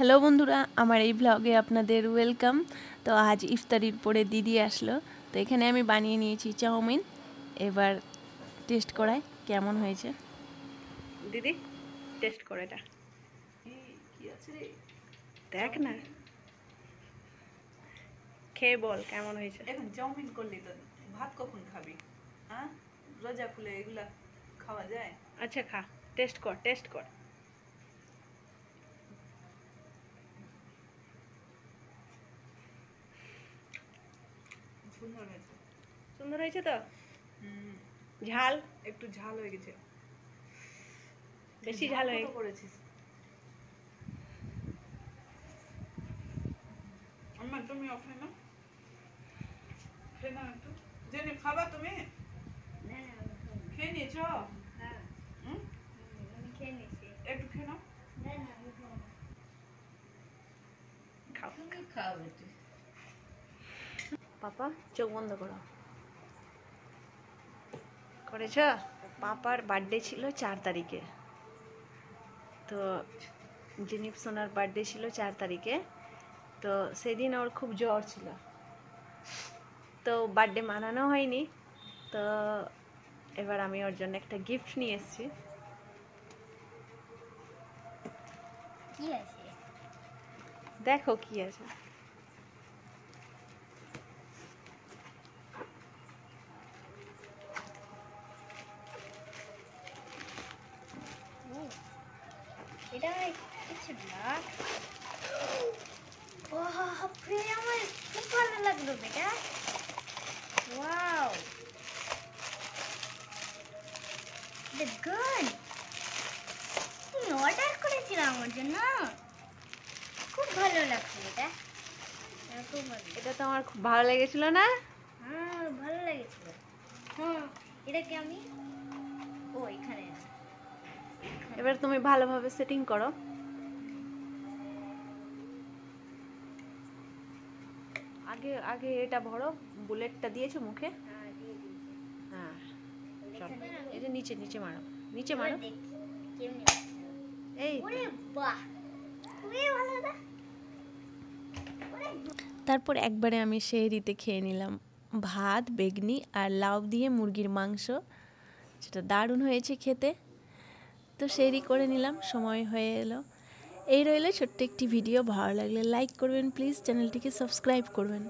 Hello বন্ধুরা, আমার এই ব্লগে আপনাদের ওয়েলকাম। তো আজ ইফতারির পরে দিদি আসলো, তো এখানে আমি বানিয়ে নিয়েছি চাউমিন। এবার টেস্ট করাই কেমন হয়েছে। দিদি টেস্ট করে এটা কি আছে রে, দেখ না, খেয়ে বল কেমন হয়েছে। এখন চাউমিন করলি তো ভাত কখন খাবি? হ্যাঁ, রোজা খুলে এগুলা খাওয়া যায়? আচ্ছা খা, টেস্ট কর টেস্ট কর। সুন্দর হয়েছে। সুন্দর হয়েছে তো? ঝাল একটু ঝাল হয়ে গেছে, বেশি ঝাল হয়ে করেছিস। আম্মা তুমি ওখানে না, খেয়ে একটু জেনে খাবা তুমি? খেয়ে নিয়েছো? একটু খেয়ে নাও। খাও পাপা, চোখ বন্ধ করো। করেছ? পাপার বার্থডে ছিল 4 তারিখে। তো জিনিপ সোনার বার্থডে ছিল 4 তারিখে। তো সেদিন ওর খুব জ্বর ছিল, তো বার্থডে মানানো হয়নি। তো এবার আমি ওর জন্য একটা গিফট নিয়ে এসেছি। কি আছে দেখো, কি আছে। এটা কিছু না। বাপরে, আমার খুব ভালো লাগলো বেটা। ওয়াও, দ্য গান তুমি অর্ডার করেছিলে আমার জন্য। খুব ভালো লাগছে এটা, খুব ভালো। এটা তো আমার খুব ভালো লেগেছিল না? হ্যাঁ, ভালো লেগেছিল। হ্যাঁ, এটা কি আমি এখানে এবার তুমি ভালোভাবে সেটিং করো। আগে আগে এটা ভরো, বুলেটটা দিয়েছো মুখে? হ্যাঁ, চলো, এই যে নিচে নিচে মারো, নিচে মারো। এই তারপর একবারে আমি সেহরিতে খেয়ে নিলাম ভাত, বেগনি আর লাউ দিয়ে মুরগির মাংস। সেটা দারুণ হয়েছে খেতে। তো সেহরি করে নিলাম, সময় হয়ে এলো। এই রইল ছোট্ট একটি ভিডিও। ভালো লাগলে লাইক করবেন প্লিজ, চ্যানেলটিকে সাবস্ক্রাইব করবেন।